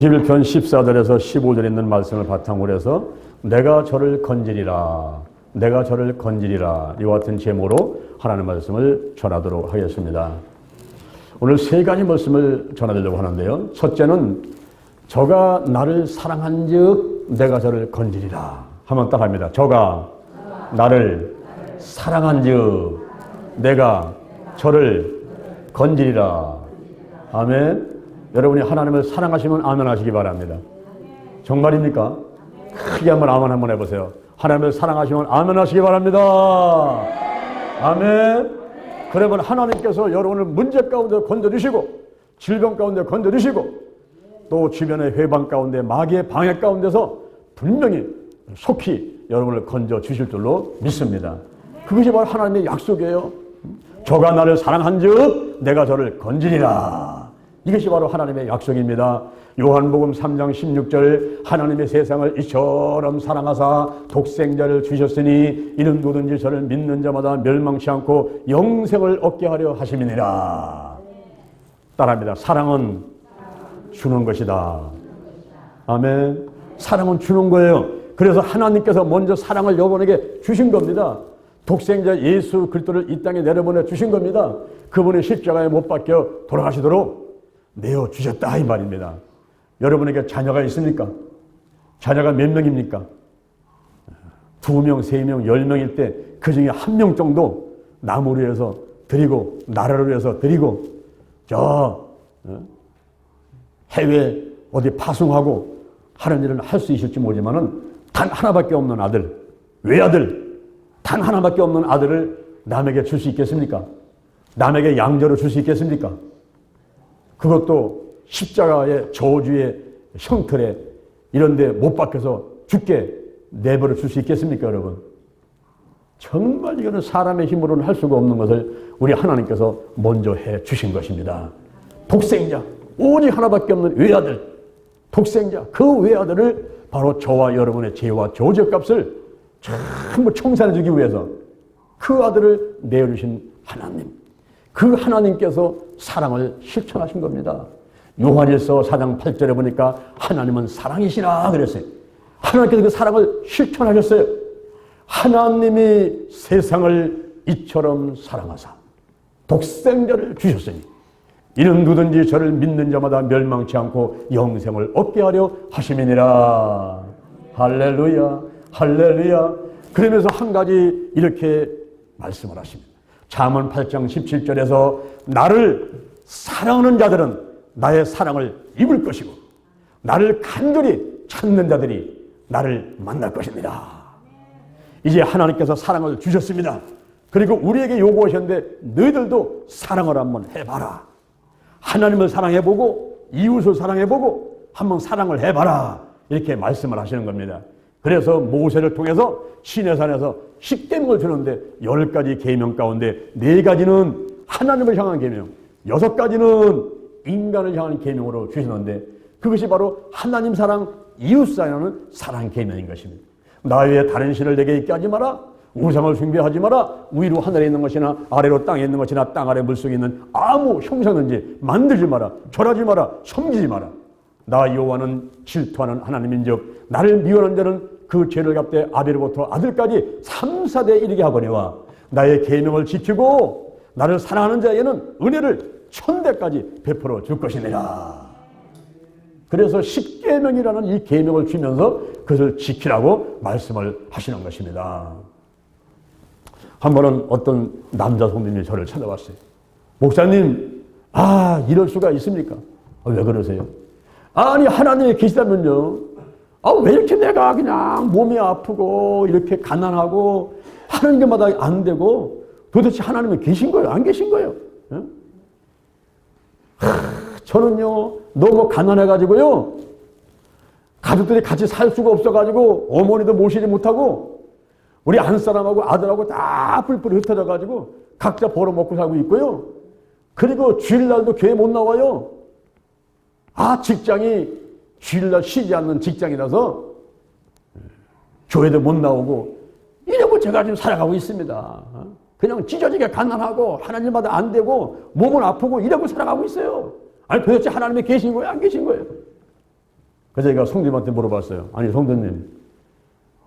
11편 14절에서 15절에 있는 말씀을 바탕으로 해서 내가 저를 건지리라, 내가 저를 건지리라, 이와 같은 제목으로 하나님의 말씀을 전하도록 하겠습니다. 오늘 세 가지 말씀을 전하려고 하는데요. 첫째는 저가 나를 사랑한 즉 내가 저를 건지리라 하면 딱 합니다. 저가 나를 사랑한 즉 내가 저를 건지리라. 아멘. 여러분이 하나님을 사랑하시면 아멘 하시기 바랍니다. 정말입니까? 크게 한번 아멘 한번 해보세요. 하나님을 사랑하시면 아멘 하시기 바랍니다. 아멘. 그러면 하나님께서 여러분을 문제 가운데 건져주시고 질병 가운데 건져주시고 또 주변의 회방 가운데 마귀의 방해 가운데서 분명히 속히 여러분을 건져주실 줄로 믿습니다. 그것이 바로 하나님의 약속이에요. 저가 나를 사랑한 즉 내가 저를 건지리라. 이것이 바로 하나님의 약속입니다. 요한복음 3장 16절 하나님의 세상을 이처럼 사랑하사 독생자를 주셨으니 이는 누구든지 저를 믿는 자마다 멸망치 않고 영생을 얻게 하려 하심이니라. 따라합니다. 사랑은 주는 것이다. 아멘. 사랑은 주는 거예요. 그래서 하나님께서 먼저 사랑을 여러분에게 주신 겁니다. 독생자 예수 그리스도를 이 땅에 내려보내 주신 겁니다. 그분의 십자가에 못 박혀 돌아가시도록 내어주셨다 이 말입니다. 여러분에게 자녀가 있습니까? 자녀가 몇 명입니까? 2명, 3명, 10명일 때 그 중에 1명 정도 남을 위해서 드리고 나라를 위해서 드리고 해외 어디 파송하고 하는 일을 할 수 있을지 모르지만은 단 하나밖에 없는 아들, 외아들, 단 하나밖에 없는 아들을 남에게 줄 수 있겠습니까? 남에게 양자로 줄 수 있겠습니까? 그것도 십자가의 저주의 형틀에 이런데 못 박혀서 죽게 내버려 줄 수 있겠습니까, 여러분? 정말 이거는 사람의 힘으로는 할 수가 없는 것을 우리 하나님께서 먼저 해 주신 것입니다. 독생자, 오직 하나밖에 없는 외아들, 독생자, 그 외아들을 바로 저와 여러분의 죄와 저주값을 전부 청산해 주기 위해서 그 아들을 내어주신 하나님, 그 하나님께서 사랑을 실천하신 겁니다. 요한일서 4장 8절에 보니까 하나님은 사랑이시라 그랬어요. 하나님께서 그 사랑을 실천하셨어요. 하나님이 세상을 이처럼 사랑하사 독생자를 주셨으니 이는 누구든지 저를 믿는 자마다 멸망치 않고 영생을 얻게 하려 하심이니라. 할렐루야, 할렐루야. 그러면서 한 가지 이렇게 말씀을 하십니다. 잠언 8장 17절에서 나를 사랑하는 자들은 나의 사랑을 입을 것이고 나를 간절히 찾는 자들이 나를 만날 것입니다. 이제 하나님께서 사랑을 주셨습니다. 그리고 우리에게 요구하셨는데 너희들도 사랑을 한번 해봐라. 하나님을 사랑해보고 이웃을 사랑해보고 한번 사랑을 해봐라. 이렇게 말씀을 하시는 겁니다. 그래서 모세를 통해서 시내산에서 10계명을 주는데 10가지 계명 가운데 4가지는 하나님을 향한 계명, 6가지는 인간을 향한 계명으로 주시는데 그것이 바로 하나님 사랑, 이웃 사랑하는 사랑 계명인 것입니다. 나 외에 다른 신을 내게 있게 하지 마라. 우상을 숭배하지 마라. 위로 하늘에 있는 것이나 아래로 땅에 있는 것이나 땅 아래 물속에 있는 아무 형상든지 만들지 마라. 절하지 마라. 섬기지 마라. 나 여호와는 질투하는 하나님인즉 나를 미워하는 자는 그 죄를 갚되 아벨로부터 아들까지 3, 4대 이르게 하거니와 나의 계명을 지키고 나를 사랑하는 자에게는 은혜를 1000대까지 베풀어 줄 것이니라. 그래서 10계명이라는 이 계명을 주면서 그것을 지키라고 말씀을 하시는 것입니다. 한 번은 어떤 남자 손님이 저를 찾아왔어요. 목사님, 이럴 수가 있습니까? 왜 그러세요? 아니 하나님이 계시다면요, 왜 이렇게 내가 그냥 몸이 아프고 이렇게 가난하고 하는 것마다 안 되고 도대체 하나님은 계신 거예요? 안 계신 거예요? 저는요 너무 가난해가지고요 가족들이 같이 살 수가 없어가지고 어머니도 모시지 못하고 우리 안사람하고 아들하고 다 뿔뿔이 흩어져가지고 각자 벌어먹고 살고 있고요. 그리고 주일날도 교회 못 나와요. 직장이 주일날 쉬지 않는 직장이라서 교회도 못 나오고 이러고 제가 지금 살아가고 있습니다. 그냥 찢어지게 가난하고 하나님마다 안 되고 몸은 아프고 이러고 살아가고 있어요. 아니 도대체 하나님이 계신 거예요? 안 계신 거예요? 그래서 제가 성도님한테 물어봤어요. 아니 성도님,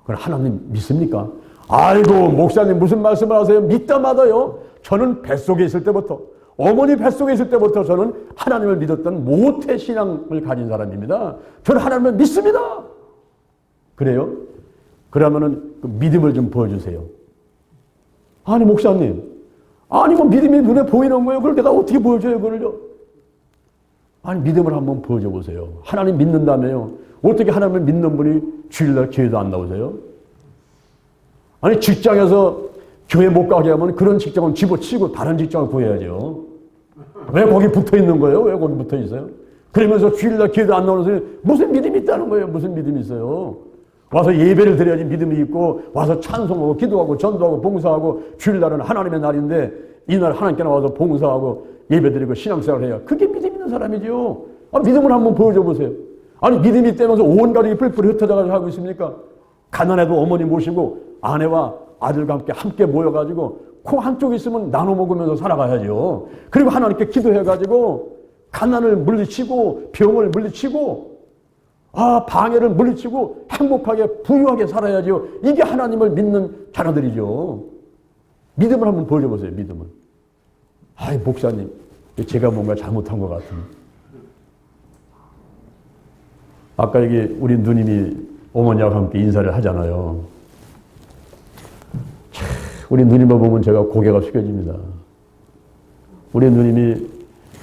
그럼 하나님 믿습니까? 아이고 목사님 무슨 말씀을 하세요? 믿다마다요. 저는 뱃속에 있을 때부터, 어머니 뱃속에 있을 때부터 저는 하나님을 믿었던 모태신앙을 가진 사람입니다. 저는 하나님을 믿습니다. 그래요? 그러면은 그 믿음을 좀 보여주세요. 아니 목사님, 아니 뭐 믿음이 눈에 보이는 거예요. 그걸 내가 어떻게 보여줘요 그걸요? 아니 믿음을 한번 보여줘 보세요. 하나님 믿는다며요. 어떻게 하나님을 믿는 분이 주일날 교회도 안 나오세요? 아니 직장에서 교회 못 가게 하면 그런 직장은 집어치고 다른 직장을 구해야죠. 왜 거기 붙어 있는 거예요? 왜 거기 붙어 있어요? 그러면서 주일날 교회도 안 나오는 사람이 무슨 믿음이 있다는 거예요? 무슨 믿음이 있어요? 와서 예배를 드려야지 믿음이 있고, 와서 찬송하고 기도하고 전도하고 봉사하고, 주일날은 하나님의 날인데 이날 하나님께 나와서 봉사하고 예배드리고 신앙생활을 해야 그게 믿음 있는 사람이죠. 믿음을 한번 보여줘 보세요. 아니 믿음이 있다면서 온 가족이 뿔뿔이 흩어져가지고 하고 있습니까? 가난해도 어머니 모시고 아내와 아들과 함께 모여가지고 콩 한쪽 있으면 나눠 먹으면서 살아가야죠. 그리고 하나님께 기도해가지고 가난을 물리치고 병을 물리치고 방해를 물리치고 행복하게 부유하게 살아야죠. 이게 하나님을 믿는 자녀들이죠. 믿음을 한번 보여줘 보세요. 믿음을. 아이 목사님, 제가 뭔가 잘못한 것 같은. 아까 여기 우리 누님이 어머니와 함께 인사를 하잖아요. 우리 누님을 보면 제가 고개가 숙여집니다. 우리 누님이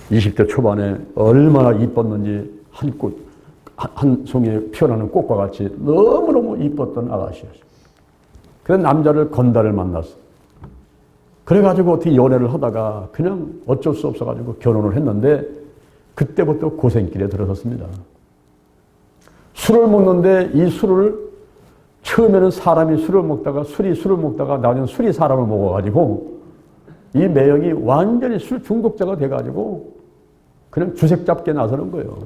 20대 초반에 얼마나 이뻤는지 한 송이에 피어나는 꽃과 같이 너무너무 이뻤던 아가씨였어요. 그런 남자를 건달을 만났어. 그래가지고 어떻게 연애를 하다가 그냥 어쩔 수 없어가지고 결혼을 했는데 그때부터 고생길에 들어섰습니다. 술을 먹는데 이 술을 처음에는 사람이 술을 먹다가 술을 먹다가 나중에 술이 사람을 먹어가지고 이 매형이 완전히 술 중독자가 돼가지고 그냥 주색 잡게 나서는 거예요.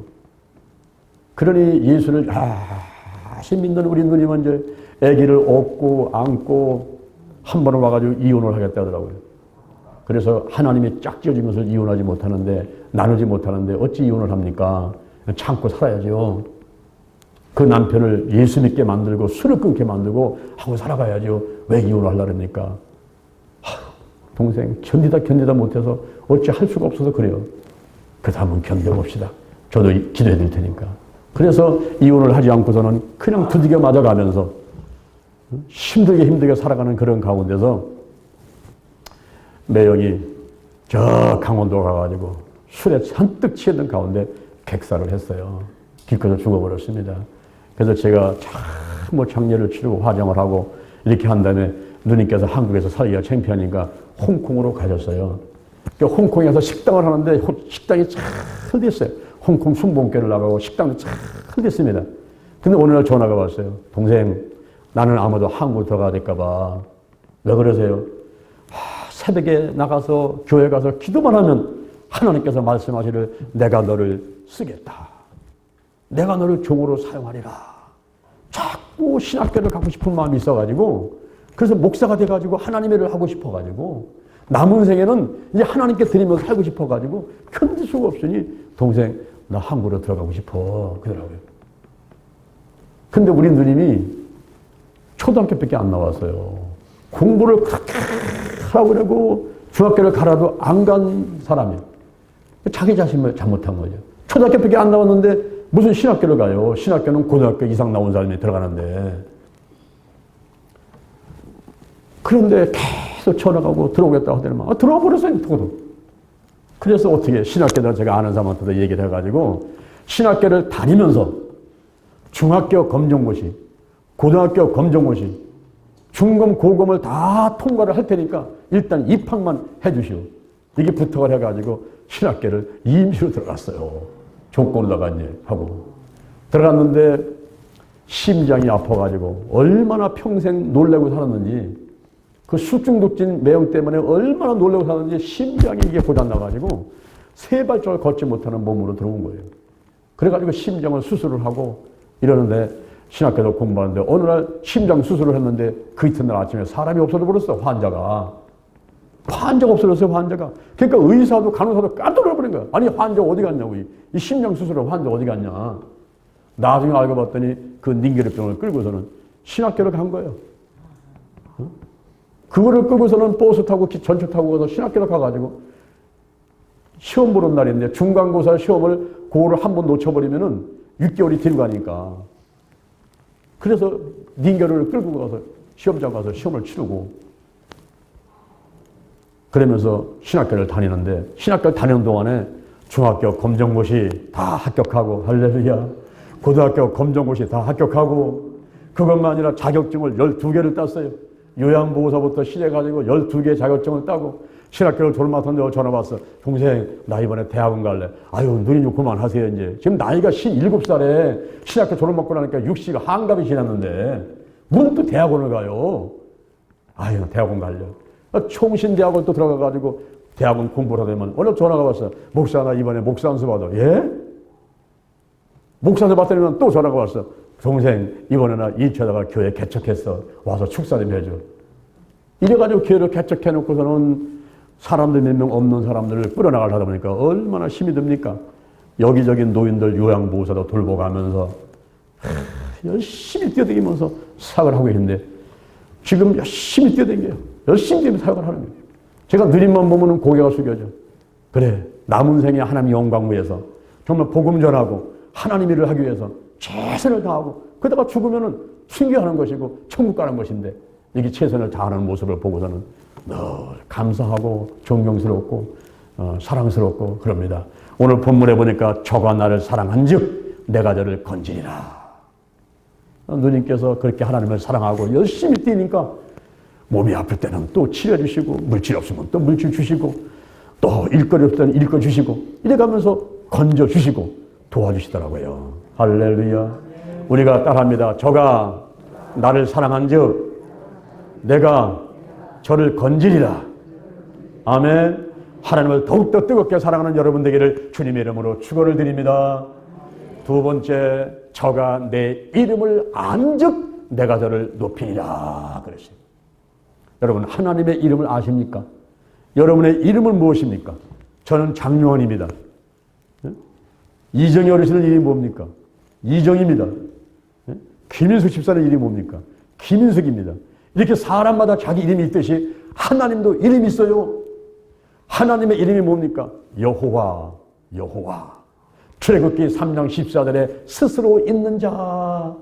그러니 예수를 다시 믿는 우리 누님은 이제 아기를 업고 안고 한 번은 와가지고 이혼을 하겠다 하더라고요. 그래서 하나님이 짝지어진 것을 이혼하지 못하는데, 나누지 못하는데 어찌 이혼을 합니까? 참고 살아야죠. 그 남편을 예수 믿게 만들고 술을 끊게 만들고 하고 살아가야죠. 왜 이혼을 하려고 합니까? 동생 견디다 못해서 어찌 할 수가 없어서 그래요. 그래서 한번 견뎌봅시다. 저도 기도해 드릴 테니까. 그래서 이혼을 하지 않고서는 그냥 두들겨 맞아가면서 힘들게 살아가는 그런 가운데서 매형이 저 강원도 가가지고 술에 잔뜩 취했던 가운데 객사를 했어요. 길거리에 죽어버렸습니다. 그래서 제가 참 장례를 치르고 화장을 하고 이렇게 한 다음에 누님께서 한국에서 살기가 창피하니까 홍콩으로 가셨어요. 그러니까 홍콩에서 식당을 하는데 식당이 잘 됐어요. 홍콩 순봉교를 나가고 식당도 잘 됐습니다. 근데 어느 날 전화가 왔어요. 동생, 나는 아무도 한국 들어가야 될까봐. 왜 그러세요? 새벽에 나가서 교회 가서 기도만 하면 하나님께서 말씀하시를 내가 너를 쓰겠다. 내가 너를 종으로 사용하리라. 자꾸 신학교를 가고 싶은 마음이 있어가지고 그래서 목사가 돼가지고 하나님의 일을 하고 싶어가지고 남은 생에는 이제 하나님께 드리면서 살고 싶어가지고 견딜 수가 없으니 동생 나 한국으로 들어가고 싶어 그러더라고요. 근데 우리 누님이 초등학교밖에 안 나왔어요. 공부를 그렇게 하라고 그러고 중학교를 가라도 안 간 사람이에요. 자기 자신을 잘못한 거죠. 초등학교밖에 안 나왔는데 무슨 신학교를 가요. 신학교는 고등학교 이상 나온 사람이 들어가는데. 그런데 계속 전화가 오고 들어오겠다고 하더니만 들어와 버렸어요. 그래서 어떻게 신학교를 제가 아는 사람한테도 얘기를 해가지고 신학교를 다니면서 중학교 검정고시, 고등학교 검정고시, 중검, 고검을 다 통과를 할 테니까 일단 입학만 해주시오. 이게 부탁을 해가지고 신학교를 임시로 들어갔어요. 조건 올라갔니 하고 들어갔는데 심장이 아파가지고 얼마나 평생 놀래고 살았는지 그 술중독진 매형 때문에 얼마나 놀래고 살았는지 심장이 이게 고장나가지고 세 발짝을 걷지 못하는 몸으로 들어온 거예요. 그래가지고 심장을 수술을 하고 이러는데 신학교도 공부하는데 어느 날 심장 수술을 했는데 그 이튿날 아침에 사람이 없어져 버렸어. 환자가 없어졌어요. 환자가. 그러니까 의사도 간호사도 깜짝 놀라버린 거야. 아니 환자 어디 갔냐고. 이 심장 수술을 환자 어디 갔냐. 나중에 알고 봤더니 그 닌게르병을 끌고서는 신학교를 간 거예요. 그거를 끌고서는 버스 타고 전철 타고 가서 신학교를 가가지고 시험 보는 날인데 중간고사 시험을 그거를 한 번 놓쳐버리면은 6개월이 뒤로 가니까 그래서 닌게르를 끌고 가서 시험장 가서 시험을 치르고 그러면서 신학교를 다니는데 신학교를 다니는 동안에 중학교 검정고시 다 합격하고 할렐루야 고등학교 검정고시 다 합격하고 그것만 아니라 자격증을 12개를 땄어요. 요양보호사부터 시작해가지고 12개 자격증을 따고 신학교를 졸업하는데 전화 왔어. 동생 나 이번에 대학원 갈래. 아유 누님 좀 그만하세요 이제. 지금 나이가 17살에 신학교 졸업 먹고 나니까 60가 한갑이 지났는데 무슨 또 대학원을 가요. 아유 대학원 갈래. 총신대학원 또 들어가가지고 대학원 공부를 하더만 오늘 전화가 왔어. 목사 나 이번에 목사안수 받아. 예? 목사안수 받더니 또 전화가 왔어. 동생 이번에 나 이천다가 교회 개척했어. 와서 축사 좀 해줘. 이래가지고 교회를 개척해놓고서는 사람들 몇 명 없는 사람들을 끌어나가려 하다 보니까 얼마나 힘이 듭니까? 여기저기 노인들 요양보호사도 돌보가면서 열심히 뛰어다니면서 사역을 하고 있는데 지금 열심히 뛰어다녀요. 열심히 사역을 하는 거예요. 제가 누님만 보면 고개가 숙여져. 그래 남은 생에 하나님 영광 위해서 정말 복음 전하고 하나님 일을 하기 위해서 최선을 다하고 그러다가 죽으면은 순교하는 것이고 천국 가는 것인데 이게 최선을 다하는 모습을 보고서는 늘 감사하고 존경스럽고 사랑스럽고 그럽니다. 오늘 본문에 보니까 저가 나를 사랑한즉 내가 저를 건지리라. 누님께서 그렇게 하나님을 사랑하고 열심히 뛰니까 몸이 아플 때는 또 치료해 주시고 물질 없으면 또 물질 주시고 또 일거리 없을 때는 일거리 주시고 이래가면서 건져 주시고 도와주시더라고요. 할렐루야. 우리가 따라합니다. 저가 나를 사랑한즉 내가 저를 건지리라. 아멘. 하나님을 더욱더 뜨겁게 사랑하는 여러분 되기를 주님의 이름으로 축원을 드립니다. 두 번째, 저가 내 이름을 안즉 내가 저를 높이리라 그랬어요. 여러분 하나님의 이름을 아십니까? 여러분의 이름은 무엇입니까? 저는 장요한입니다. 이정희 어르신의 이름이 뭡니까? 이정입니다. 김인숙 집사의 이름이 뭡니까? 김인숙입니다. 이렇게 사람마다 자기 이름이 있듯이 하나님도 이름이 있어요. 하나님의 이름이 뭡니까? 여호와, 여호와. 출애굽기 3장 14절에 스스로 있는 자.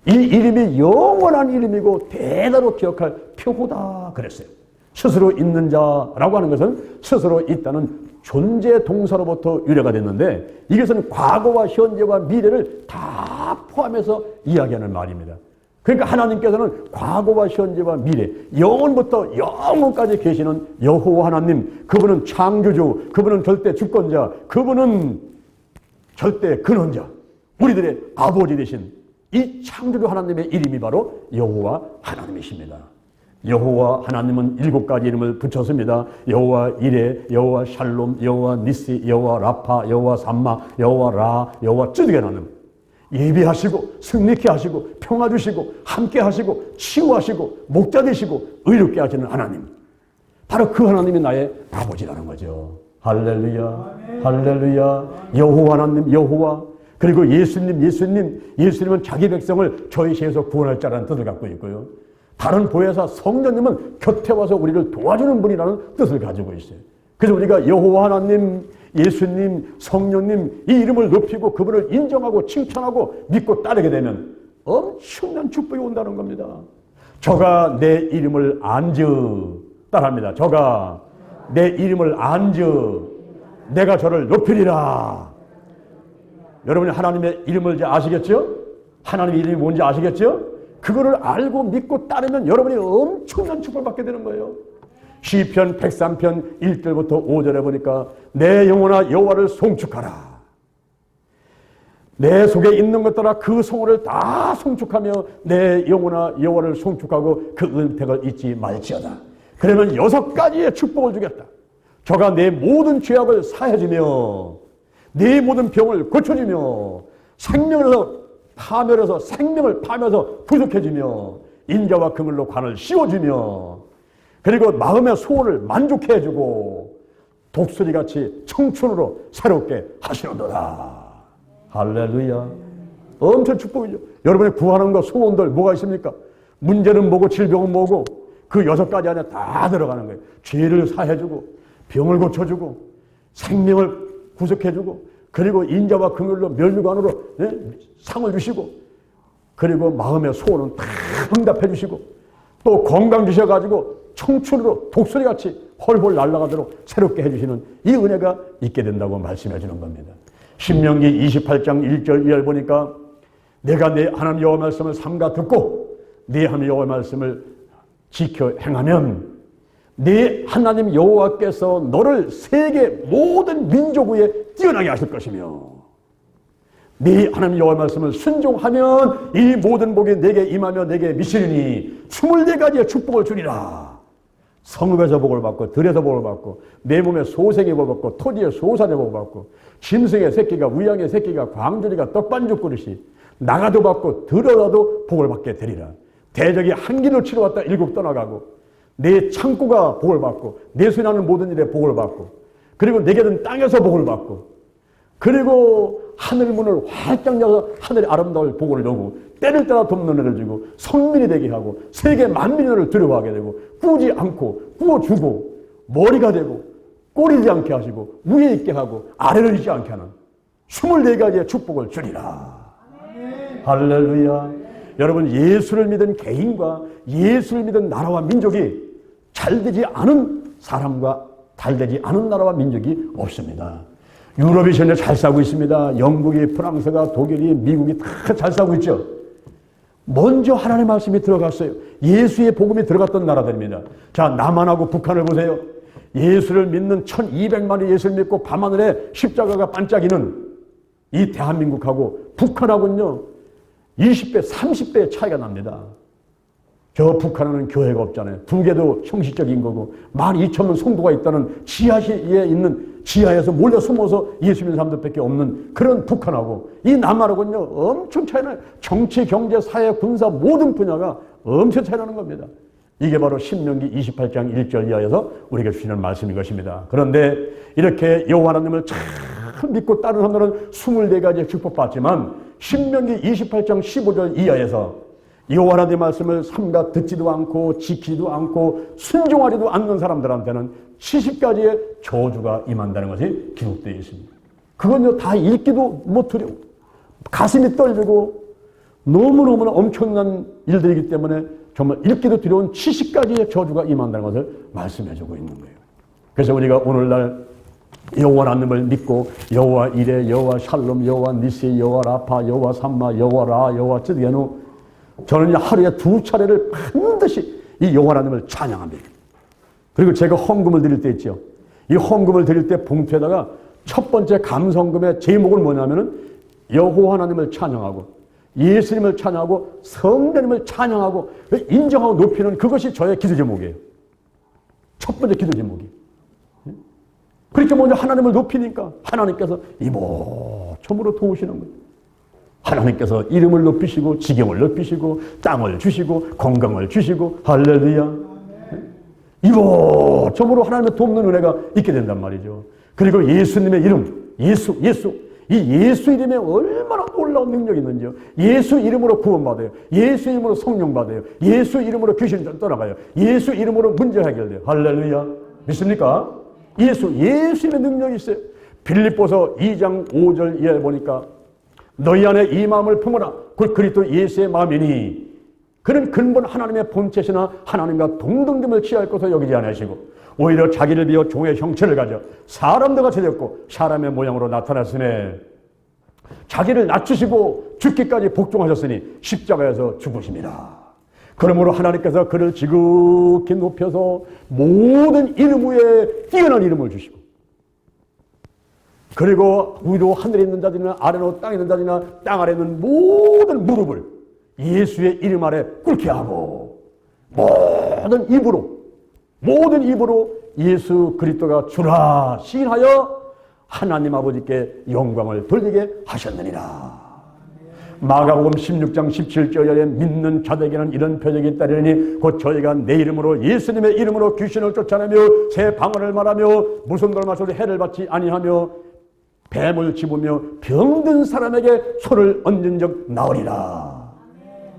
이 이름이 영원한 이름이고 대대로 기억할 표고다 그랬어요. 스스로 있는 자라고 하는 것은 스스로 있다는 존재 동사로부터 유래가 됐는데 이것은 과거와 현재와 미래를 다 포함해서 이야기하는 말입니다. 그러니까 하나님께서는 과거와 현재와 미래, 영원부터 영원까지 계시는 여호와 하나님, 그분은 창조주, 그분은 절대 주권자, 그분은 절대 근원자, 우리들의 아버지 되신 이 창조주 하나님의 이름이 바로 여호와 하나님이십니다. 여호와 하나님은 7가지 이름을 붙였습니다. 여호와 이레, 여호와 샬롬, 여호와 니시, 여호와 라파, 여호와 삼마, 여호와 라, 여호와 쯔드게 하나님. 예비하시고 승리케 하시고 평화 주시고 함께 하시고 치유하시고 목자 되시고 의롭게 하시는 하나님. 바로 그 하나님이 나의 아버지라는 거죠. 할렐루야. 할렐루야. 여호와 하나님 여호와. 그리고 예수님은 자기 백성을 저희 시에서 구원할 자라는 뜻을 갖고 있고요. 다른 보혜사 성령님은 곁에 와서 우리를 도와주는 분이라는 뜻을 가지고 있어요. 그래서 우리가 여호와 하나님, 예수님, 성령님 이 이름을 높이고 그분을 인정하고 칭찬하고 믿고 따르게 되면 엄청난 축복이 온다는 겁니다. 저가 내 이름을 안즉 따라합니다. 저가 내 이름을 안즉 내가 저를 높이리라. 여러분이 하나님의 이름을 이제 아시겠죠? 하나님의 이름이 뭔지 아시겠죠? 그거를 알고 믿고 따르면 여러분이 엄청난 축복을 받게 되는 거예요. 시편 103편 1절부터 5절에 보니까 내 영혼아 여호와를 송축하라. 내 속에 있는 것 따라 그 성호를 다 송축하며 내 영혼아 여호와를 송축하고 그 은택을 잊지 말지어다. 그러면 6가지의 축복을 주겠다. 저가 내 모든 죄악을 사해주며 내 모든 병을 고쳐주며 생명을 파멸해서 생명을 파면서 부족해지며 인자와 그물로 관을 씌워주며 그리고 마음의 소원을 만족해 해주고 독수리같이 청춘으로 새롭게 하시는도다. 할렐루야. 엄청 축복이죠. 여러분의 구하는 거, 소원들 뭐가 있습니까? 문제는 뭐고 질병은 뭐고 그 6가지 안에 다 들어가는 거예요. 죄를 사해주고 병을 고쳐주고 생명을 구속해주고 그리고 인자와 긍휼로 면류관으로 상을 주시고 그리고 마음의 소원은 다 응답해 주시고 또 건강 주셔가지고 청춘으로 독수리같이 헐헐 날아가도록 새롭게 해주시는 이 은혜가 있게 된다고 말씀해 주는 겁니다. 신명기 28장 1절 2절 보니까 내가 내 하나님 여호와 말씀을 삼가 듣고 내 하나님 여호와 말씀을 지켜 행하면 네 하나님 여호와께서 너를 세계 모든 민족 위에 뛰어나게 하실 것이며 네 하나님 여호와 말씀을 순종하면 이 모든 복이 내게 임하며 내게 미치리니 24가지의 축복을 주리라. 성읍에서 복을 받고 들에서 복을 받고 내 몸에 소생의 복을 받고 토지에 소산의 복을 받고 짐승의 새끼가 우양의 새끼가 광주리가 떡반죽 그릇이 나가도 받고 들어가도 복을 받게 되리라. 대적이 한 길을 치러 왔다 일곱 떠나가고 내 창고가 복을 받고 내 손에 하는 모든 일에 복을 받고 그리고 내게 든 땅에서 복을 받고 그리고 하늘 문을 활짝 열어서 하늘의 아름다운 복을 주고 때를 따라 돕는 은혜를 주고 성민이 되게 하고 세계 만민이 너를 두려워하게 되고 꾸지 않고 꾸어주고 머리가 되고 꼬리 되지 않게 하시고 위에 있게 하고 아래를 있지 않게 하는 24가지의 축복을 주리라. 할렐루야. 여러분 예수를 믿은 개인과 예수를 믿은 나라와 민족이 잘되지 않은 사람과 잘되지 않은 나라와 민족이 없습니다. 유럽이 전혀 잘 싸고 있습니다. 영국이, 프랑스가, 독일이, 미국이 다 잘 싸고 있죠. 먼저 하나님의 말씀이 들어갔어요. 예수의 복음이 들어갔던 나라들입니다. 자, 남한하고 북한을 보세요. 예수를 믿는 1200만이 예수를 믿고 밤하늘에 십자가가 반짝이는 이 대한민국하고 북한하고는요 20배, 30배의 차이가 납니다. 저 북한은 교회가 없잖아요. 북에도 형식적인 거고 12,000명 성도가 있다는 지하에 있는 지하에서 몰래 숨어서 예수 믿는 사람들밖에 없는 그런 북한하고 이 남한하고는요 엄청 차이나요. 정치, 경제, 사회, 군사 모든 분야가 엄청 차이나는 겁니다. 이게 바로 신명기 28장 1절 이하에서 우리에게 주시는 말씀인 것입니다. 그런데 이렇게 여호와 하나님을 참 믿고 따르는 사람들은 24가지의 축복받지만 신명기 28장 15절 이하에서 여호와 하나님의 말씀을 삼가 듣지도 않고 지키지도 않고 순종하지도 않는 사람들한테는 70가지의 저주가 임한다는 것이 기록되어 있습니다. 그건요 다 읽기도 못하려고 가슴이 떨리고 너무너무나 엄청난 일들이기 때문에 정말 읽기도 두려운 70가지의 저주가 임한다는 것을 말씀해주고 있는 거예요. 그래서 우리가 오늘날 여호와 하나님을 믿고 여호와 이레, 여호와 샬롬, 여호와 니시, 여호와 라파, 여호와 삼마, 여호와 라, 여호와 쯔디게누 저는 하루에 2차례를 반드시 이 여호와 하나님을 찬양합니다. 그리고 제가 헌금을 드릴 때 있죠. 이 헌금을 드릴 때 봉투에다가 첫 번째 감성금의 제목은 뭐냐면은 여호와 하나님을 찬양하고 예수님을 찬양하고 성령님을 찬양하고 인정하고 높이는 그것이 저의 기도 제목이에요. 첫 번째 기도 제목이. 그렇게 먼저 하나님을 높이니까 하나님께서 이모저모로 도우시는 거예요. 하나님께서 이름을 높이시고 지경을 높이시고 땅을 주시고 건강을 주시고 할렐루야. 이모저모로 하나님의 돕는 은혜가 있게 된단 말이죠. 그리고 예수님의 이름 예수 이 예수 이름에 얼마나 놀라운 능력이 있는지요. 예수 이름으로 구원받아요. 예수 이름으로 성령 받아요. 예수 이름으로 귀신 떠나가요. 예수 이름으로 문제 해결돼요. 할렐루야. 믿습니까? 예수님의 능력이 있어요. 빌립보서 2장 5절 이하에 보니까 너희 안에 이 마음을 품어라. 곧 그리스도 예수의 마음이니 그는 근본 하나님의 본체시나 하나님과 동등됨을 취할 것을 여기지 않으시고 오히려 자기를 비워 종의 형체를 가져 사람들 같이 되었고 사람의 모양으로 나타났으니 자기를 낮추시고 죽기까지 복종하셨으니 십자가에서 죽으심이라. 그러므로 하나님께서 그를 지극히 높여서 모든 이름 위에 뛰어난 이름을 주시고 그리고 위로 하늘에 있는 자들이나 아래로 땅에 있는 자들이나 땅 아래에 있는 모든 무릎을 예수의 이름 아래 꿇게 하고 모든 입으로 예수 그리스도가 주라 시인하여 하나님 아버지께 영광을 돌리게 하셨느니라. 마가복음 16장 17절에 믿는 자들에게는 이런 표적이 있다리니 곧 저희가 내 이름으로 예수님의 이름으로 귀신을 쫓아내며 새 방언을 말하며 무슨 돌마소리 해를 받지 아니하며 뱀을 집으며 병든 사람에게 손을 얹은 적 나으리라.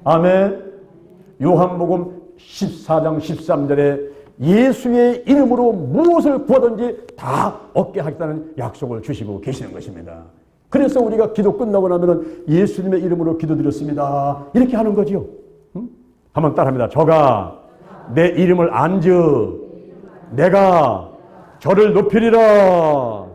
아멘. 요한복음 14장 13절에 예수의 이름으로 무엇을 구하든지 다 얻게 하겠다는 약속을 주시고 계시는 것입니다. 그래서 우리가 기도 끝나고 나면은 예수님의 이름으로 기도드렸습니다. 이렇게 하는 거죠. 한번 따라합니다. 저가 내 이름을 안즈 내가 저를 높이리라.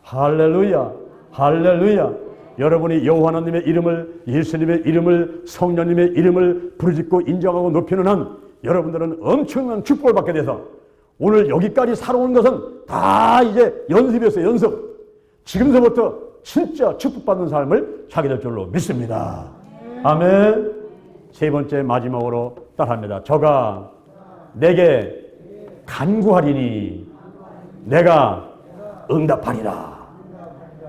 할렐루야, 할렐루야. 여러분이 여호와 하나님의 이름을, 예수님의 이름을, 성령님의 이름을 부르짖고 인정하고 높이는 한 여러분들은 엄청난 축복을 받게 돼서 오늘 여기까지 살아온 것은 다 이제 연습이었어요. 연습. 지금서부터 진짜 축복받는 삶을 살게 될 줄로 믿습니다. 아멘. 세 번째 마지막으로 따라합니다. 저가 내게 간구하리니 내가 응답하리라.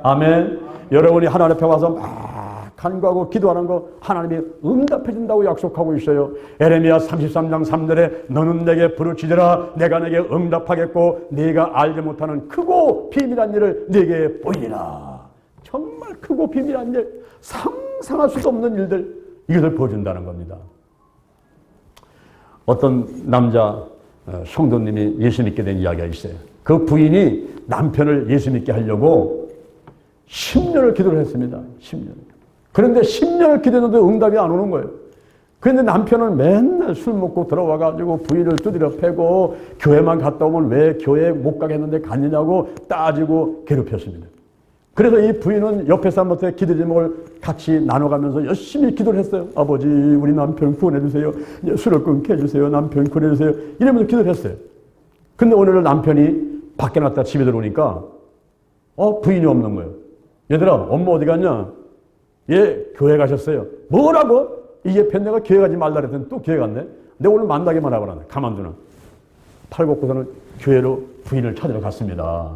아멘. 여러분이 하나님 앞에 와서 막 간구하고 기도하는 거 하나님이 응답해 준다고 약속하고 있어요. 에레미야 33장 3절에 너는 내게 부르짖으라 내가 내게 응답하겠고 네가 알지 못하는 크고 비밀한 일을 네게 보이리라. 정말 크고 비밀한 일, 상상할 수도 없는 일들, 이것을 보여준다는 겁니다. 어떤 남자 성도님이 예수 믿게 된 이야기가 있어요. 그 부인이 남편을 예수 믿게 하려고 10년을 기도를 했습니다. 10년. 그런데 10년을 기도했는데 응답이 안 오는 거예요. 그런데 남편은 맨날 술 먹고 들어와가지고 부인을 두드려 패고 교회만 갔다 오면 왜 교회 못 가겠는데 갔느냐고 따지고 괴롭혔습니다. 그래서 이 부인은 옆에 사람한테 기도 제목을 같이 나눠가면서 열심히 기도를 했어요. 아버지 우리 남편 구원해주세요. 술을 끊게 해주세요. 남편 구원해주세요. 이러면서 기도를 했어요. 근데 오늘 남편이 밖에 나갔다 집에 들어오니까 부인이 없는 거예요. 얘들아 엄마 어디 갔냐? 예 교회 가셨어요. 뭐라고? 이 옆에 내가 교회 가지 말라 그랬더니 또 교회 갔네. 내가 오늘 만나기만 하고 나네. 가만두는. 팔걷고서는 교회로 부인을 찾으러 갔습니다.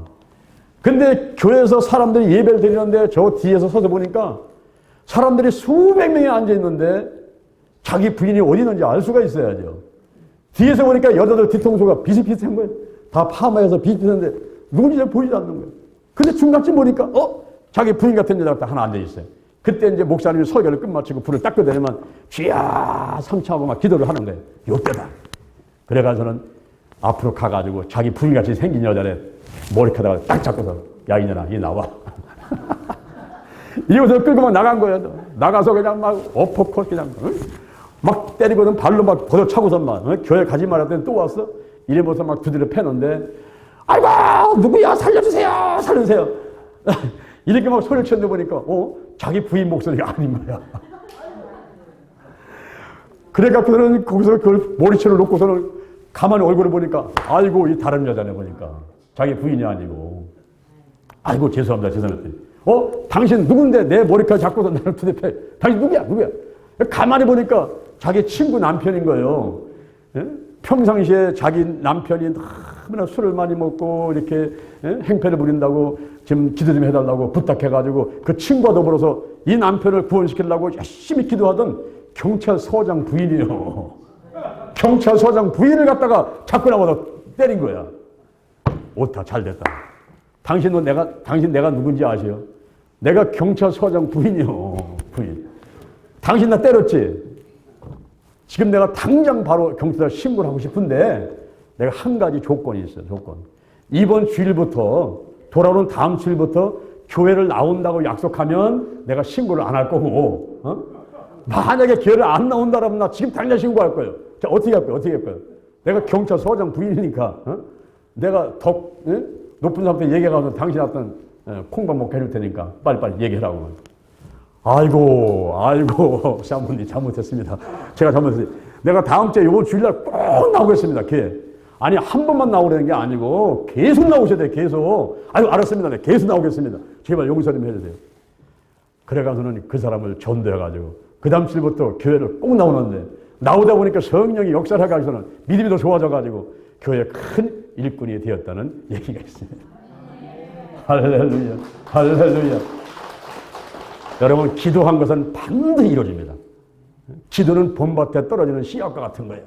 근데 교회에서 사람들이 예배를 드리는데 저 뒤에서 서서 보니까 사람들이 수백 명이 앉아있는데 자기 부인이 어디 있는지 알 수가 있어야죠. 뒤에서 보니까 여자들 뒤통수가 비슷비슷한 거예요. 다 파마해서 비슷비슷한데 누군지 잘 보이지 않는 거예요. 근데 중간쯤 보니까 자기 부인 같은 여자가 하나 앉아있어요. 그때 이제 목사님이 설교를 끝마치고 불을 딱 끄더니만 쥐야 삼차하고 막 기도를 하는 거예요. 요때다. 그래가지고는 앞으로 가가지고 자기 부인같이 생긴 여자를 머리카락을 딱 잡고서 야 이년아 이 나와. 이러고서 끌고 막 나간 거예요. 나가서 그냥 막 어퍼컷 그냥 막 때리고는 발로 막 걷어차고서 막 교회 가지 말았더니 또 왔어. 이래면서 막 두드려 패는데 아이고 누구야 살려주세요 살려주세요. 이렇게 막 소리를 쳤는데 보니까 자기 부인 목소리가 아닌 거야. 그래갖고서는 거기서 그걸 머리채를 놓고서는 가만히 얼굴을 보니까 아이고 이 다른 여자네 보니까 자기 부인이 아니고 아이고 죄송합니다. 당신 누군데 내 머리카락 잡고서 나를 투대패. 당신 누구야? 가만히 보니까 자기 친구 남편인 거예요. 예? 평상시에 자기 남편이 너무나 술을 많이 먹고 이렇게 행패를 부린다고 지금 기도 좀 해달라고 부탁해가지고 그 친구와 더불어서 이 남편을 구원시키려고 열심히 기도하던 경찰서장 부인이요. 경찰서장 부인을 갖다가 잡고 나와서 때린 거야. 옳다, 잘 됐다. 당신 내가 누군지 아세요? 내가 경찰서장 부인이요. 부인. 당신 나 때렸지? 지금 내가 당장 바로 경찰서 신고를 하고 싶은데 내가 한 가지 조건이 있어요. 조건. 이번 주일부터 돌아오는 다음 주일부터 교회를 나온다고 약속하면 내가 신고를 안 할 거고 만약에 교회를 안 나온다라면 나 지금 당장 신고할 거예요. 자, 어떻게 할 거예요? 내가 경찰서장 부인이니까 내가 더 높은 사람한테 얘기해가서 당신한테 콩밥 먹게 해줄 테니까 빨리빨리 얘기하라고. 아이고 사모님 잘못했습니다. 제가 잘못했어요. 내가 다음 주에 이번 주일날 꼭 나오겠습니다. 교회. 아니 한 번만 나오라는 게 아니고 계속 나오셔야 돼요. 계속. 아유 알았습니다. 네, 계속 나오겠습니다. 제발 용서 좀 해주세요. 그래가서는 그 사람을 전도해가지고 그 다음 주부터 교회를 꼭 나오는데 나오다 보니까 성령이 역사를 하고서는 믿음이 더 좋아져가지고 교회에 큰 일꾼이 되었다는 얘기가 있습니다. 할렐루야, 할렐루야. 여러분 기도한 것은 반드시 이루어집니다. 기도는 봄밭에 떨어지는 씨앗과 같은 거예요.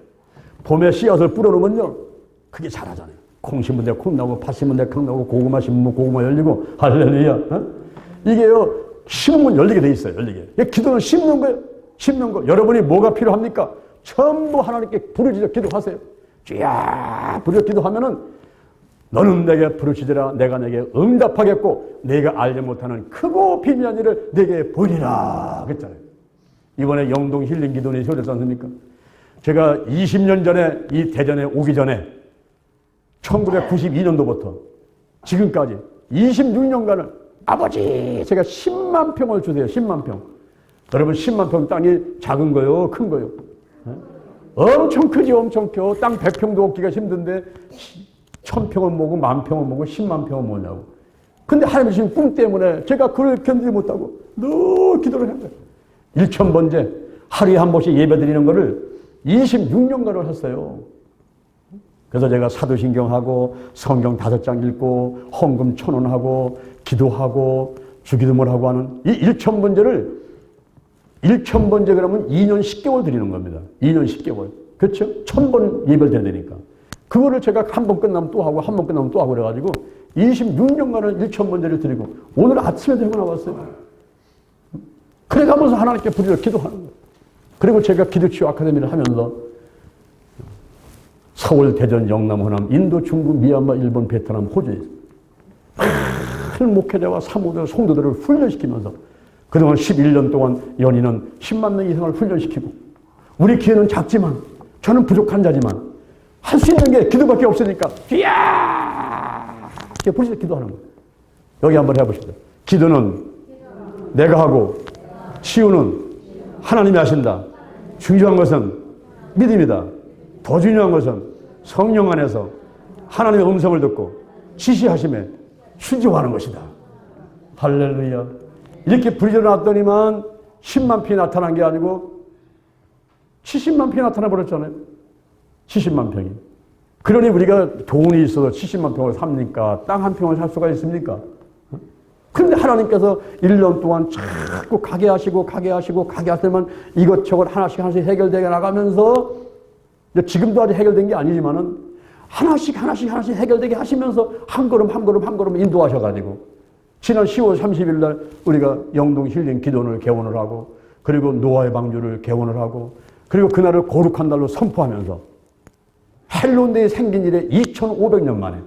봄에 씨앗을 뿌려놓으면요 그게 자라잖아요. 콩 심은 데 콩 나오고 팥 심은 데 팥 나오고 고구마 심으면 고구마 열리고 할렐루야. 어? 이게요 심으면 열리게 돼 있어요. 열리게. 기도는 심는 거예요. 심는 거. 여러분이 뭐가 필요합니까? 전부 하나님께 부르짖어 기도하세요. 주야 부르짖어 기도하면은 너는 내게 부르짖으라 내가 내게 응답하겠고 내가 알지 못하는 크고 비밀한 일을 내게 보이리라 그랬잖아요. 이번에 영동 힐링 기도원이 세워졌지 않습니까? 제가 20년 전에 이 대전에 오기 전에 1992년도부터 지금까지 26년간을 아버지 제가 10만 평을 주세요. 10만 평. 여러분 10만 평 땅이 작은 거요? 큰 거요? 엄청 크지 엄청 커. 땅 100평도 얻기가 힘든데 1000평은 뭐고 10,000평은 뭐고 10만 평은 뭐냐고. 근데 하나님 주신 꿈 때문에 제가 그걸 견디지 못하고 늘 기도를 했어요. 1000번째 하루에 한 번씩 예배 드리는 거를 26년간을 했어요. 그래서 제가 사도신경하고 성경 5장 읽고 헌금 1,000원 하고 기도하고 주기도문 하고 하는 이 1000번째를 1000번째 그러면 2년 10개월 드리는 겁니다. 2년 10개월. 그렇죠? 1000번 예배를 드려야 되니까. 그거를 제가 한 번 끝나면 또 하고 한 번 끝나면 또 하고 그래가지고 26년간을 1000번째를 드리고 오늘 아침에 들고 나왔어요. 그래 가면서 하나님께 부르짖어 기도하는 거예요. 그리고 제가 기도치유 아카데미를 하면서 서울, 대전, 영남, 호남, 인도, 중국, 미얀마, 일본, 베트남, 호주에 큰 목회자와 사모들, 성도들을 훈련시키면서 그동안 11년 동안 연인은 10만 명 이상을 훈련시키고 우리 기회는 작지만 저는 부족한 자지만 할 수 있는 게 기도밖에 없으니까 이야 이렇게 부르짖어 기도하는 거예요. 여기 한번 해보시죠. 기도는 내가 하고 치유는 하나님이 하신다. 중요한 것은 믿음이다. 더 중요한 것은 성령 안에서 하나님의 음성을 듣고 지시하심에 순종하는 것이다. 할렐루야. 이렇게 부르짖어 놨더니만 10만 평이 나타난 게 아니고 70만 평이 나타나 버렸잖아요. 70만 평이. 그러니 우리가 돈이 있어서 70만 평을 삽니까? 땅 한 평을 살 수가 있습니까? 그런데 하나님께서 1년 동안 자꾸 가게 하시고 하시면 이것저것 하나씩 해결되게 나가면서 지금도 아직 해결된 게 아니지만은 하나씩 해결되게 하시면서 한 걸음 인도하셔가지고 지난 10월 30일 날 우리가 영동 힐링 기도원을 개원을 하고 그리고 노아의 방주를 개원을 하고 그리고 그날을 거룩한 날로 선포하면서 헬론데이 생긴 이래 2500년 만에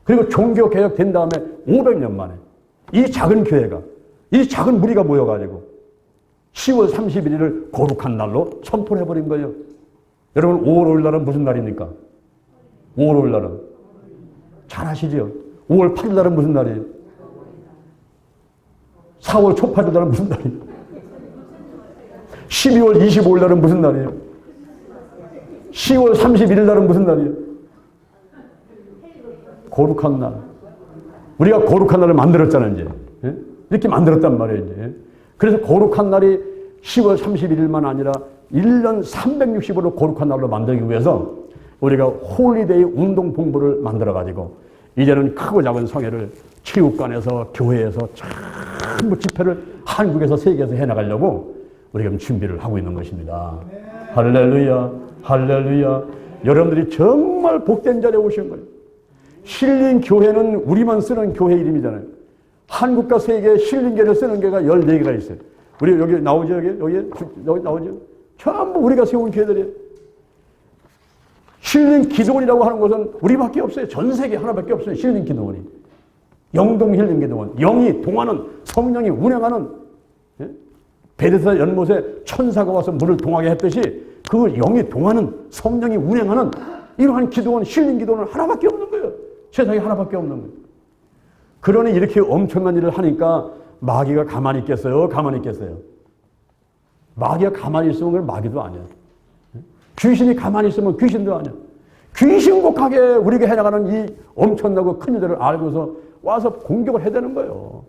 그리고 종교 개혁된 다음에 500년 만에 이 작은 교회가 이 작은 무리가 모여가지고 10월 31일을 거룩한 날로 선포를 해버린 거예요. 여러분 5월 5일 날은 무슨 날입니까? 5월 5일 날은 잘 아시죠? 5월 8일 날은 무슨 날이에요? 4월 초파일 날은 무슨 날이에요? 12월 25일 날은 무슨 날이에요? 10월 31일 날은 무슨 날이에요? 거룩한 날. 우리가 거룩한 날을 만들었잖아요, 이제. 예? 이렇게 만들었단 말이에요, 이제. 그래서 거룩한 날이 10월 31일만 아니라 1년 365를 거룩한 날로 만들기 위해서 우리가 홀리데이 운동 본부를 만들어가지고 이제는 크고 작은 성회를 체육관에서 교회에서 전부 집회를 한국에서 세계에서 해나가려고 우리가 준비를 하고 있는 것입니다. 할렐루야, 할렐루야. 여러분들이 정말 복된 자리에 오신 거예요. 힐링 교회는 우리만 쓰는 교회 이름이잖아요. 한국과 세계에 힐링교를 쓰는 교회가 14개가 있어요. 우리 여기 나오죠? 여기 나오죠? 전부 우리가 세운 교회들이에요. 힐링 기도원이라고 하는 것은 우리밖에 없어요. 전 세계 하나밖에 없어요. 힐링 기도원이. 영동 힐링 기도원. 영이 동하는 성령이 운행하는 베데스다 연못에 천사가 와서 물을 동하게 했듯이 그 영이 동하는 성령이 운행하는 이러한 기도원, 힐링 기도원은 하나밖에 없는 거예요. 세상에 하나밖에 없는 거예요. 그러니 이렇게 엄청난 일을 하니까 마귀가 가만히 있겠어요? 가만히 있겠어요? 마귀가 가만히 있으면 그건 마귀도 아니야. 귀신이 가만히 있으면 귀신도 아니야. 귀신곡하게 우리가 해나가는 이 엄청나고 큰 일들을 알고서 와서 공격을 해야 되는 거예요.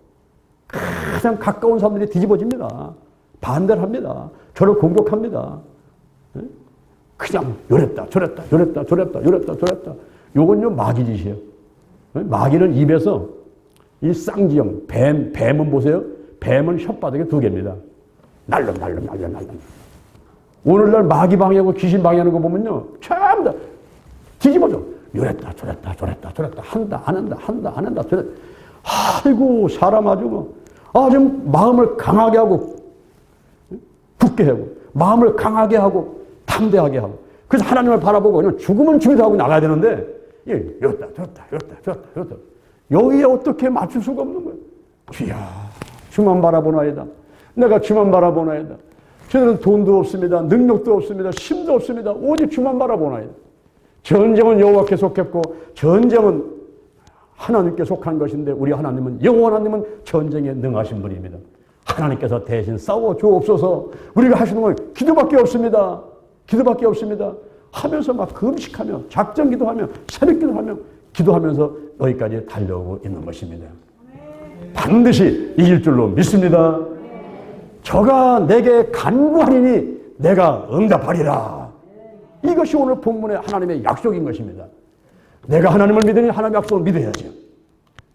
가장 가까운 사람들이 뒤집어집니다. 반대를 합니다. 저를 공격합니다. 그냥 요랬다 저랬다. 요건요 마귀 짓이에요. 마귀는 입에서 이 쌍지형 뱀은 보세요. 뱀은 혓바닥에 2개입니다. 날름. 오늘날 마귀 방해하고 귀신 방해하는 거 보면요 전부 다 뒤집어져. 이랬다 저랬다 한다 안 한다 저랬다. 아이고 사람 아주 마음을 강하게 하고 굳게 하고 마음을 강하게 하고 담대하게 하고 그래서 하나님을 바라보고 그냥 죽으면 죽이다 하고 나가야 되는데 이랬다 저랬다 여기에 어떻게 맞출 수가 없는 거예요. 주야 주만 바라보나이다. 내가 주만 바라보나이다. 저는 돈도 없습니다. 능력도 없습니다. 힘도 없습니다. 오직 주만 바라보나이다. 전쟁은 여호와께 속했고 전쟁은 하나님께 속한 것인데 우리 하나님은 여호와 하나님은 전쟁에 능하신 분입니다. 하나님께서 대신 싸워 주옵소서. 우리가 하시는 건 기도밖에 없습니다. 기도밖에 없습니다. 하면서 막 금식하며 작전 기도하며 새벽 기도하며 기도하면서 여기까지 달려오고 있는 것입니다. 반드시 이길 줄로 믿습니다. 저가 내게 간구하리니 내가 응답하리라. 이것이 오늘 본문의 하나님의 약속인 것입니다. 내가 하나님을 믿으니 하나님의 약속을 믿어야죠.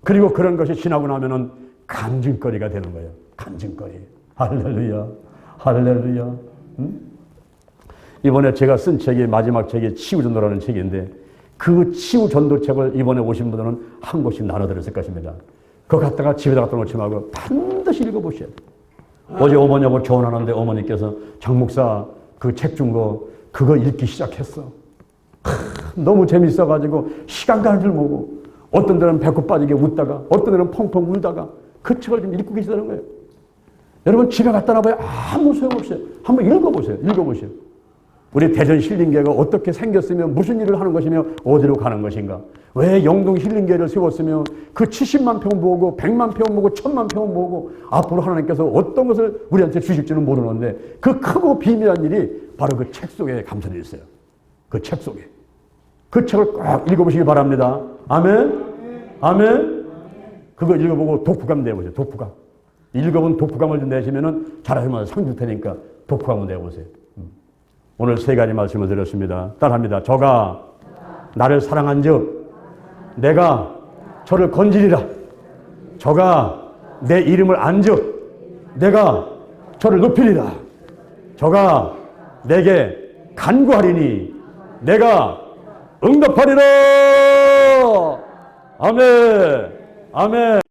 그리고 그런 것이 지나고 나면은 간증거리가 되는 거예요. 간증거리. 할렐루야. 할렐루야. 이번에 제가 쓴 책이 마지막 책이 치유전도라는 책인데 그 치유전도책을 이번에 오신 분들은 한 권씩 나눠드렸을 것입니다. 그거 갖다가 집에다 갖다 놓지 말고 반드시 읽어보셔야 돼요. 어제 어머니하고 교환하는데 어머니께서 장 목사 그 책 준 거 그거 읽기 시작했어. 너무 재밌어가지고 시간 가는 줄 모르고 어떤 데는 배꼽 빠지게 웃다가 어떤 데는 펑펑 울다가 그 책을 좀 읽고 계시다는 거예요. 여러분 집에 갖다 놔봐야 아무 소용없어요. 한번 읽어보세요. 읽어보세요. 우리 대전 힐링교회가 어떻게 생겼으며 무슨 일을 하는 것이며 어디로 가는 것인가. 왜 영동 힐링교회를 세웠으며 그 70만 평 모으고 100만 평 모으고 1000만 평 모으고 앞으로 하나님께서 어떤 것을 우리한테 주실지는 모르는데 그 크고 비밀한 일이 바로 그 책 속에 감춰져 있어요. 그 책 속에. 그 책을 꼭 읽어보시기 바랍니다. 아멘? 아멘? 그거 읽어보고 독후감 내보세요. 독후감. 읽어본 독후감을 좀 내시면은 잘하시면 상 줄 테니까 독후감을 내보세요. 오늘 세 가지 말씀을 드렸습니다. 따라합니다. 저가 나를 사랑한 즉 내가 저를 건지리라. 저가 내 이름을 안즉 내가 저를 높이리라. 저가 내게 간구하리니 내가 응답하리라. 아멘. 아멘.